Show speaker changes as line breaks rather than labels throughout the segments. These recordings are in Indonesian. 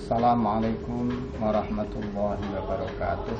Assalamualaikum warahmatullahi wabarakatuh.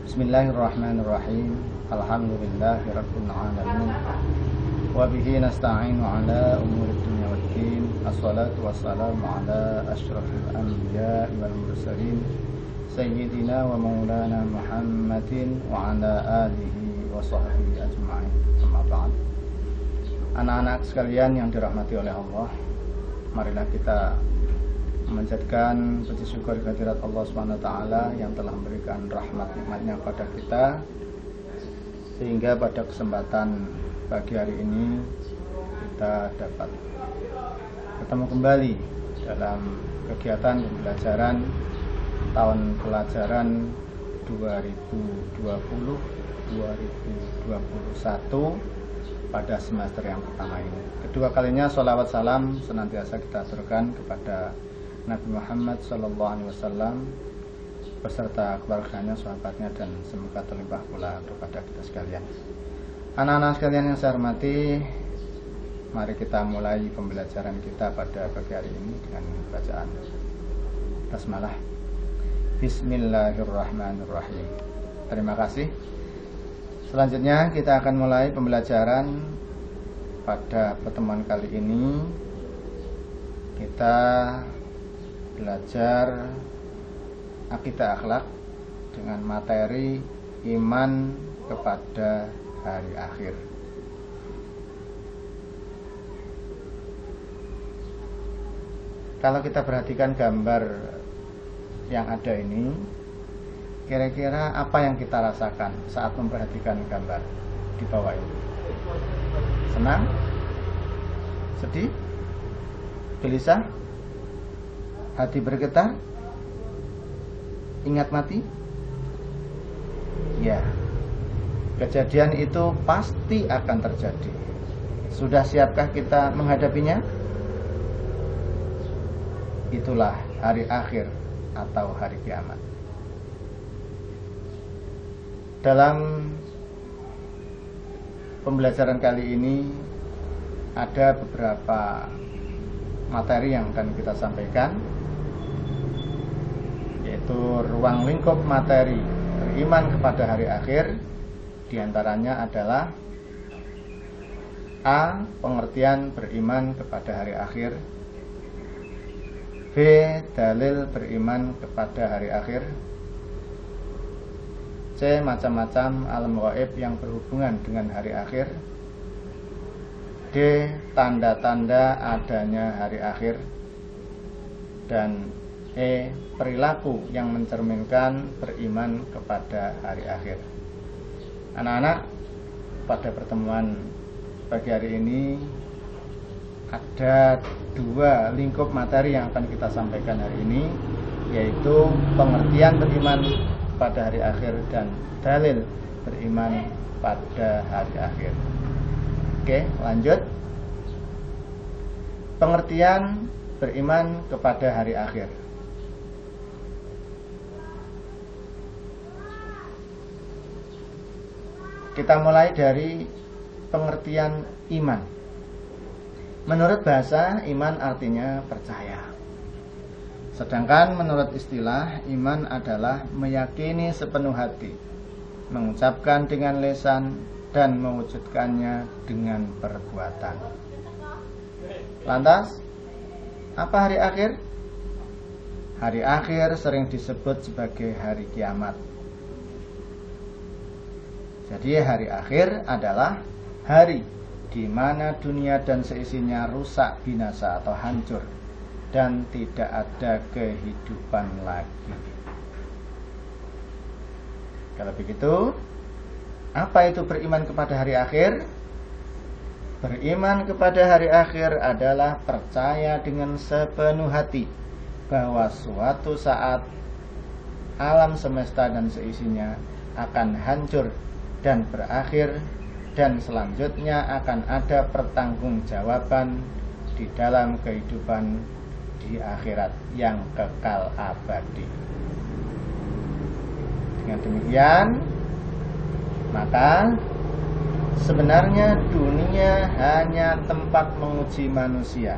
Bismillahirrahmanirrahim. Alhamdulillahirabbil alamin. Wa bihi nasta'inu ala umuri dunya waddin. Assalatu wassalamu ala asyrafil anbiya'i wal mursalin sayyidina wa maulana Muhammadin wa ala alihi wa sahbihi ajma'in. Amma ba'd. Anak-anak sekalian yang dirahmati oleh Allah, marilah kita menjadikan puji syukur kehadirat Allah SWT yang telah memberikan rahmat nikmatnya pada kita, sehingga pada kesempatan pagi hari ini kita dapat ketemu kembali dalam kegiatan pembelajaran tahun pelajaran 2020-2021 pada semester yang pertama ini. Kedua kalinya sholawat salam senantiasa kita aturkan kepada Nabi Muhammad SAW beserta keluarganya, sahabatnya, dan semoga terlimpah pula kepada kita sekalian. Anak-anak sekalian yang saya hormati, mari kita mulai pembelajaran kita pada pagi hari ini dengan bacaan basmalah. Bismillahirrahmanirrahim. Terima kasih. Selanjutnya kita akan mulai pembelajaran. Pada pertemuan kali ini kita belajar akidah akhlak dengan materi iman kepada hari akhir. Kalau kita perhatikan gambar yang ada ini, kira-kira apa yang kita rasakan saat memperhatikan gambar di bawah ini? Senang? Sedih? Gelisah? Hati bergetar? Ingat mati? Ya, kejadian itu pasti akan terjadi. Sudah siapkah kita menghadapinya? Itulah hari akhir atau hari kiamat. Dalam pembelajaran kali ini ada beberapa materi yang akan kita sampaikan, yaitu ruang lingkup materi beriman kepada hari akhir. Di antaranya adalah A. Pengertian beriman kepada hari akhir. B. Dalil beriman kepada hari akhir. C. Macam-macam alam gaib yang berhubungan dengan hari akhir. D. Tanda-tanda adanya hari akhir. Dan E. Perilaku yang mencerminkan beriman kepada hari akhir. Anak-anak, pada pertemuan pagi hari ini ada dua lingkup materi yang akan kita sampaikan hari ini, yaitu pengertian beriman pada hari akhir dan dalil beriman pada hari akhir. Oke, lanjut. Pengertian beriman kepada hari akhir. Kita mulai dari pengertian iman. Menurut bahasa, iman artinya percaya. Sedangkan menurut istilah, iman adalah meyakini sepenuh hati, mengucapkan dengan lisan, dan mewujudkannya dengan perbuatan. Lantas, apa hari akhir? Hari akhir sering disebut sebagai hari kiamat. Jadi hari akhir adalah hari di mana dunia dan seisinya rusak, binasa atau hancur, dan tidak ada kehidupan lagi. Kalau begitu, apa itu beriman kepada hari akhir? Beriman kepada hari akhir adalah percaya dengan sepenuh hati bahwa suatu saat alam semesta dan seisinya akan hancur dan berakhir, dan selanjutnya akan ada pertanggungjawaban di dalam kehidupan di akhirat yang kekal abadi. Dengan demikian, maka sebenarnya dunia hanya tempat menguji manusia.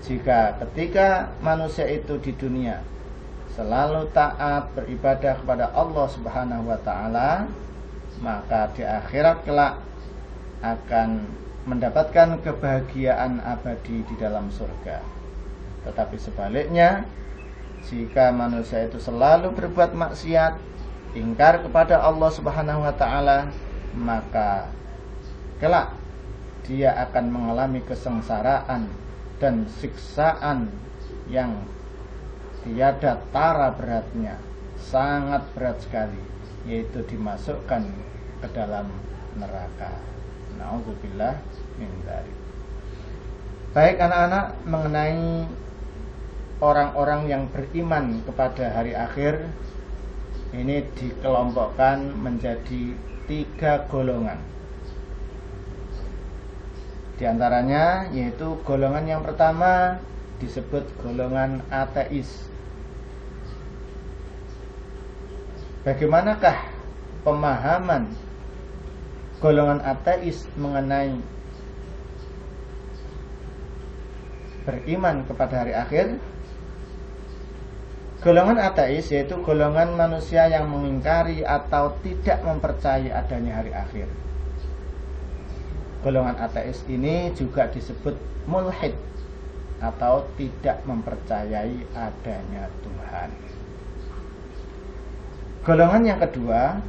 jika ketika manusia itu di dunia selalu taat beribadah kepada Allah Subhanahu wa taala, maka di akhirat kelak akan mendapatkan kebahagiaan abadi di dalam surga. Tetapi sebaliknya, jika manusia itu selalu berbuat maksiat, ingkar kepada Allah Subhanahu wa taala, maka kelak dia akan mengalami kesengsaraan dan siksaan yang tiada tara beratnya, sangat berat sekali, yaitu dimasukkan ke dalam neraka. Nauzubillah min dzalik. Baik anak-anak, mengenai orang-orang yang beriman kepada hari akhir, ini dikelompokkan menjadi 3 golongan. Di antaranya yaitu golongan yang pertama disebut golongan ateis. Bagaimanakah pemahaman golongan ateis mengenai beriman kepada hari akhir? Golongan ateis yaitu golongan manusia yang mengingkari atau tidak mempercayai adanya hari akhir. Golongan ateis ini juga disebut mulhid atau tidak mempercayai adanya Tuhan. Golongan yang kedua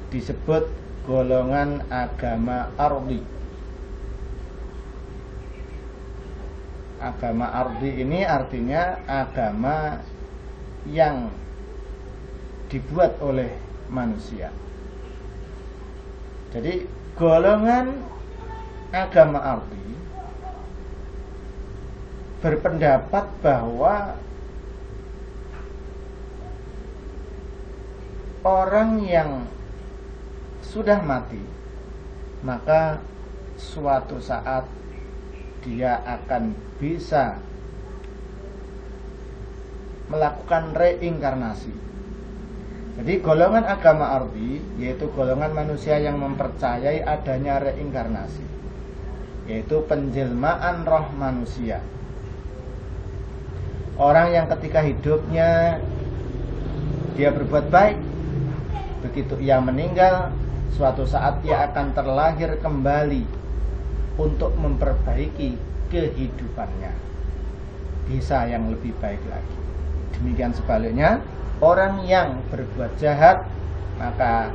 disebut golongan agama ardi. Agama ardi ini artinya agama yang dibuat oleh manusia. Jadi golongan agama ardi berpendapat bahwa orang yang sudah mati, maka suatu saat dia akan bisa melakukan reinkarnasi. Jadi golongan agama ardi yaitu golongan manusia yang mempercayai adanya reinkarnasi, yaitu penjelmaan roh manusia. Orang yang ketika hidupnya dia berbuat baik, begitu ia meninggal, suatu saat ia akan terlahir kembali untuk memperbaiki kehidupannya, bisa yang lebih baik lagi. Demikian sebaliknya, orang yang berbuat jahat, maka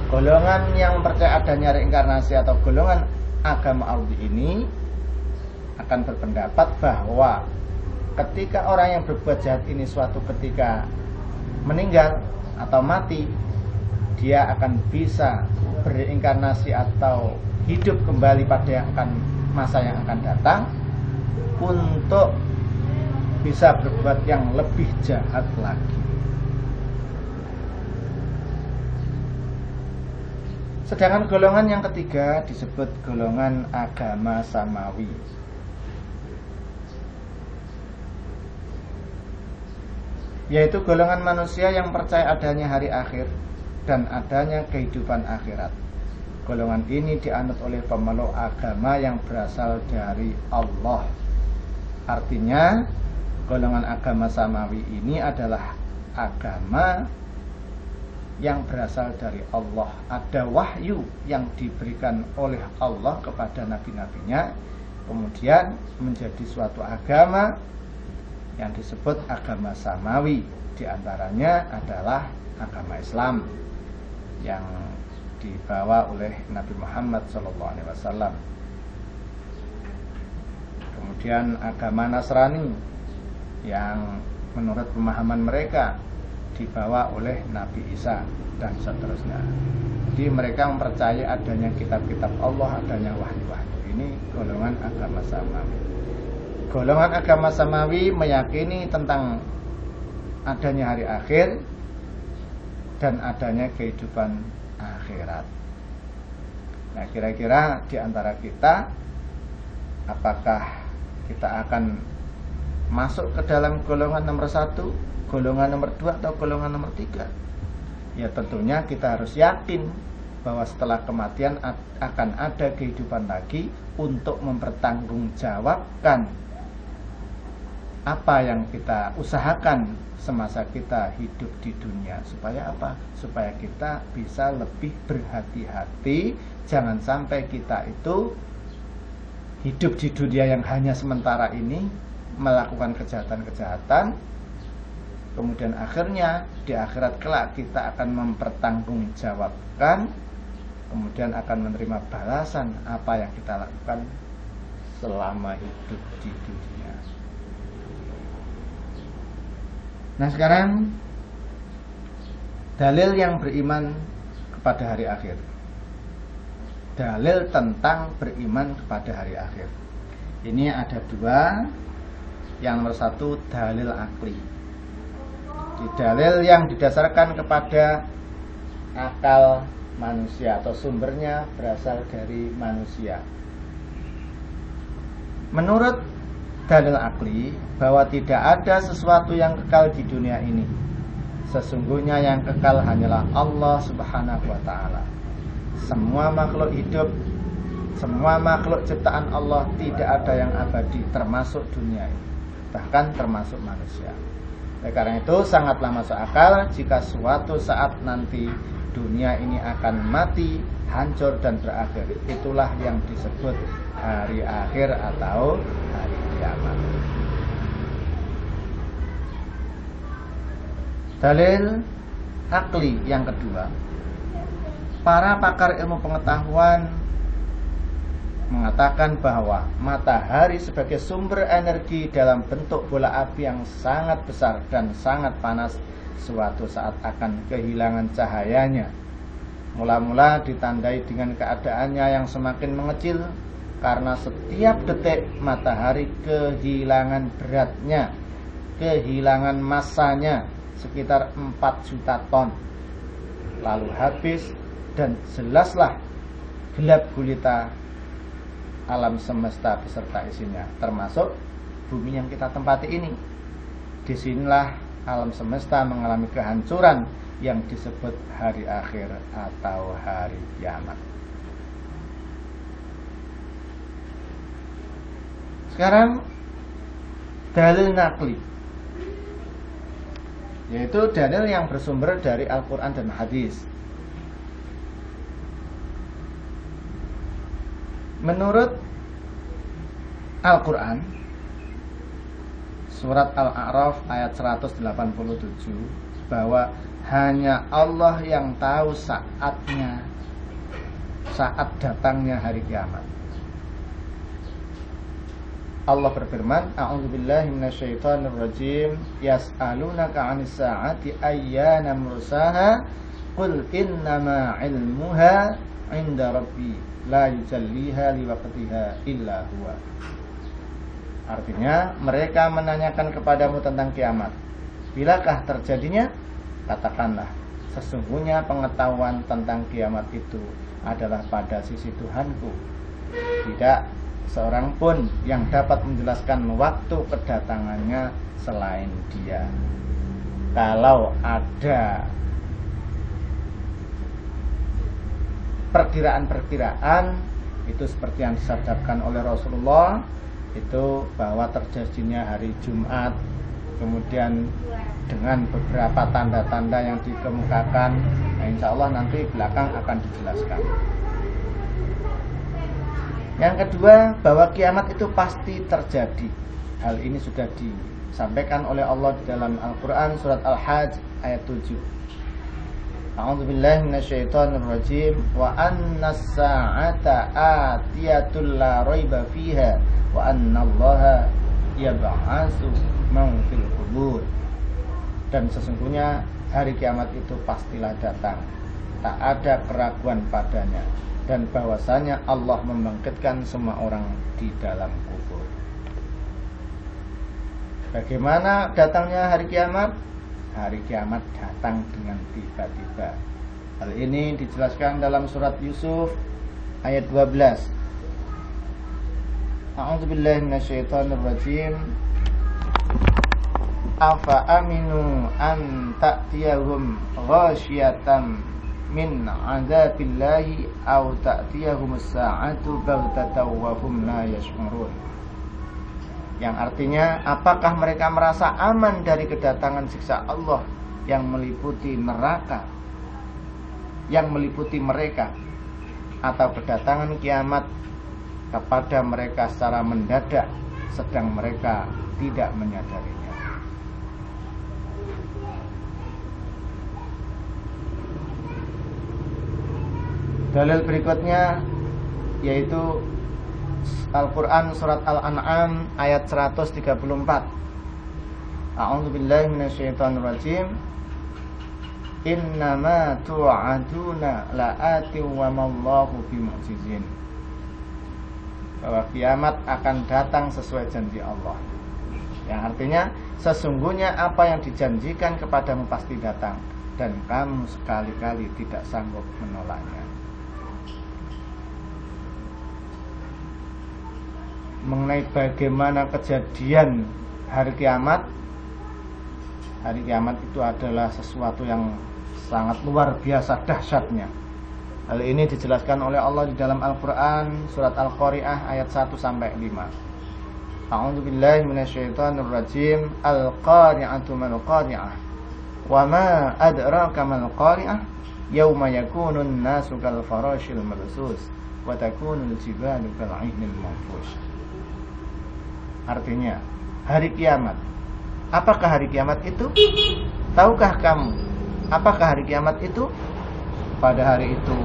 golongan yang percaya adanya reinkarnasi atau golongan agama ardi ini akan berpendapat bahwa ketika orang yang berbuat jahat ini suatu ketika meninggal atau mati, dia akan bisa bereinkarnasi atau hidup kembali pada masa yang akan datang untuk bisa berbuat yang lebih jahat lagi. Sedangkan golongan yang ketiga disebut golongan agama samawi. Yaitu golongan manusia yang percaya adanya hari akhir dan adanya kehidupan akhirat. Golongan ini dianut oleh pemeluk agama yang berasal dari Allah. Artinya, golongan agama samawi ini adalah agama yang berasal dari Allah. Ada wahyu yang diberikan oleh Allah kepada nabi-nabinya, kemudian menjadi suatu agama yang disebut agama samawi. Di antaranya adalah agama Islam yang dibawa oleh Nabi Muhammad SAW. Kemudian agama Nasrani yang menurut pemahaman mereka dibawa oleh Nabi Isa dan seterusnya. Jadi mereka mempercayai adanya kitab-kitab Allah, adanya wahyu-wahyu. Ini golongan agama samawi. Golongan agama samawi meyakini tentang adanya hari akhir dan adanya kehidupan akhirat. Nah, kira-kira di antara kita, apakah kita akan masuk ke dalam golongan nomor 1, golongan nomor 2, atau golongan nomor 3? Ya tentunya kita harus yakin bahwa setelah kematian akan ada kehidupan lagi untuk mempertanggungjawabkan apa yang kita usahakan semasa kita hidup di dunia. Supaya apa? Supaya kita bisa lebih berhati-hati. Jangan sampai kita itu hidup di dunia yang hanya sementara ini, melakukan kejahatan-kejahatan, kemudian akhirnya di akhirat kelak kita akan mempertanggungjawabkan, kemudian akan menerima balasan apa yang kita lakukan selama hidup di dunia. Nah, sekarang dalil yang beriman kepada hari akhir. Dalil tentang beriman kepada hari akhir. Ini ada dua. Yang nomor satu, dalil akli. Di dalil yang didasarkan kepada akal manusia atau sumbernya berasal dari manusia. Menurut dalil akli, bahwa tidak ada sesuatu yang kekal di dunia ini. Sesungguhnya yang kekal hanyalah Allah Subhanahu wa ta'ala. Semua makhluk hidup, semua makhluk ciptaan Allah, tidak ada yang abadi, termasuk dunia ini, bahkan termasuk manusia. Oleh karena itu sangatlah masuk akal jika suatu saat nanti dunia ini akan mati, hancur dan berakhir. Itulah yang disebut hari akhir atau hari kiamat. Dalil akli yang kedua, para pakar ilmu pengetahuan mengatakan bahwa matahari sebagai sumber energi dalam bentuk bola api yang sangat besar dan sangat panas suatu saat akan kehilangan cahayanya. Mula-mula ditandai dengan keadaannya yang semakin mengecil, karena setiap detik matahari kehilangan beratnya, kehilangan massanya sekitar 4 juta ton, lalu habis, dan jelaslah gelap gulita alam semesta beserta isinya, termasuk bumi yang kita tempati ini. Disinilah alam semesta mengalami kehancuran yang disebut hari akhir atau hari kiamat. Sekarang dalil nakli, yaitu dalil yang bersumber dari Al-Quran dan hadis. Menurut Al-Quran, surat Al-A'raf ayat 187, bahwa hanya Allah yang tahu saatnya, saat datangnya hari kiamat. Allah berfirman, a'udzubillahi minasyaitonirrajim, yas'alunaka 'anis sa'ati ayyana mursaha, qul innama 'ilmuha 'inda rabbi la yujalliha liwaqtiha illa huwa. Artinya, mereka menanyakan kepadamu tentang kiamat. Bilakah terjadinya? Katakanlah, sesungguhnya pengetahuan tentang kiamat itu adalah pada sisi Tuhanku. Tidak seorang pun yang dapat menjelaskan waktu kedatangannya selain Dia. Kalau ada perkiraan-perkiraan, itu seperti yang disabdakan oleh Rasulullah, itu bahwa terjadinya hari Jumat, kemudian dengan beberapa tanda-tanda yang dikemukakan. Nah, insya Allah nanti belakang akan dijelaskan. Yang kedua, bahwa kiamat itu pasti terjadi. Hal ini sudah disampaikan oleh Allah di dalam Al-Quran surat Al-Hajj ayat 7. A'udzubillahi minasyaitonirrajim, wa annas sa'ata atiyatul la raiba fiha wa annallaha yab'atsu man fil qubur. Dan sesungguhnya hari kiamat itu pastilah datang, tak ada keraguan padanya, dan bahwasanya Allah membangkitkan semua orang di dalam kubur. Bagaimana datangnya hari kiamat? Hari kiamat datang dengan tiba-tiba. Hal ini dijelaskan dalam surat Yusuf ayat 12. A'udzubillahi minasyaitonirrajim. Afa aminu an ta'tiyahum ghasyatan min 'adzabillahi aw ta'tiyahumus sa'atu baghtatan wa hum la yash'urun. Yang artinya, apakah mereka merasa aman dari kedatangan siksa Allah yang meliputi neraka, yang meliputi mereka, atau kedatangan kiamat kepada mereka secara mendadak sedang mereka tidak menyadarinya. Dalil berikutnya yaitu Al-Quran surat Al-An'am ayat 134. A'udzubillahi minasyaitonirrajim. Innama tu'aduna la'ati wa mallahu bimu'jizin. Bahwa kiamat akan datang sesuai janji Allah. Yang artinya sesungguhnya apa yang dijanjikan kepadamu pasti datang, dan kamu sekali-kali tidak sanggup menolaknya. Mengenai bagaimana kejadian hari kiamat. Hari kiamat itu adalah sesuatu yang sangat luar biasa dahsyatnya. Hal ini dijelaskan oleh Allah di dalam Al-Quran surat Al-Qari'ah ayat 1-5. A'udzubillahi minasyaitonirrajim. Al-qari'atu mal qari'ah. Wa ma adraka mal qari'ah. Yauma yakunun nasu kal farashil mabsus wa takunul jibalu kal 'ihnil manfush. Artinya, hari kiamat. Apakah hari kiamat itu? Tahukah kamu apakah hari kiamat itu? Pada hari itu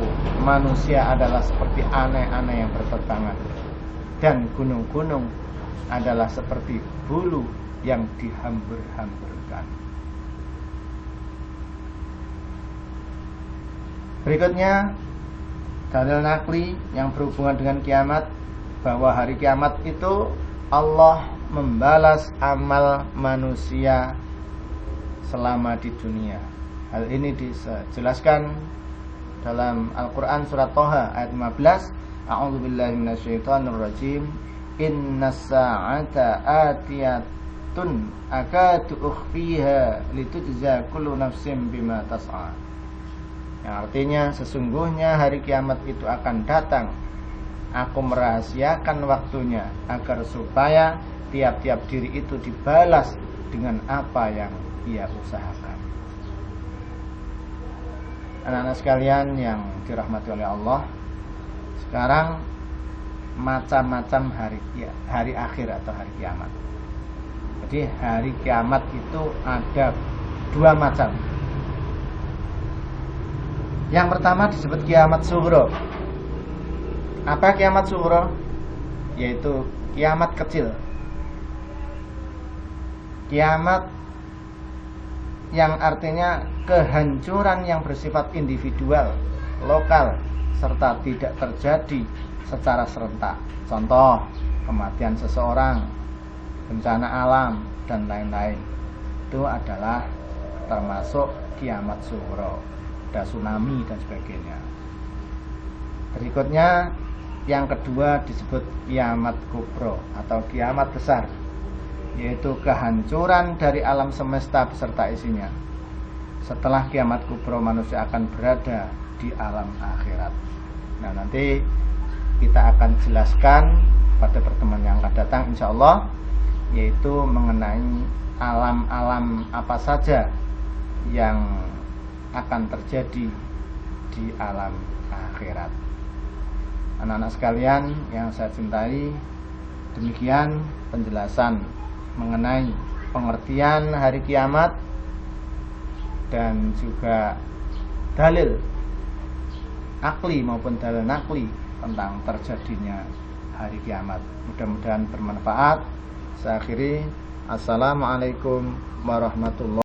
manusia adalah seperti aneh-aneh yang berterbangan, dan gunung-gunung adalah seperti bulu yang dihambur-hamburkan. Berikutnya dalil nakli yang berhubungan dengan kiamat, bahwa hari kiamat itu Allah membalas amal manusia selama di dunia. Hal ini dijelaskan dalam Al-Quran surat Thaha ayat 15. A'udzubillahi minasyaitonirrajim. Innas sa'ata atiyatun akadu ukhfiha litujza kullu nafsin bima tas'a. Yang artinya sesungguhnya hari kiamat itu akan datang. Aku merahasiakan waktunya agar supaya tiap-tiap diri itu dibalas dengan apa yang ia usahakan. Anak-anak sekalian yang dirahmati oleh Allah, sekarang macam-macam hari akhir atau hari kiamat. Jadi hari kiamat itu ada dua macam. Yang pertama disebut kiamat sughra. Apa kiamat sughra? Yaitu kiamat kecil. Kiamat yang artinya kehancuran yang bersifat individual, lokal, serta tidak terjadi secara serentak. Contoh, kematian seseorang, bencana alam, dan lain-lain. Itu adalah termasuk kiamat sughra. Ada tsunami dan sebagainya. Berikutnya yang kedua disebut kiamat kubro atau kiamat besar, yaitu kehancuran dari alam semesta beserta isinya. Setelah kiamat kubro, manusia akan berada di alam akhirat. Nah, nanti kita akan jelaskan pada pertemuan yang akan datang insyaallah, yaitu mengenai alam-alam apa saja yang akan terjadi di alam akhirat. Anak-anak sekalian yang saya cintai, demikian penjelasan mengenai pengertian hari kiamat dan juga dalil akli maupun dalil nakli tentang terjadinya hari kiamat. Mudah-mudahan bermanfaat. Saya akhiri. Assalamualaikum warahmatullahi wabarakatuh.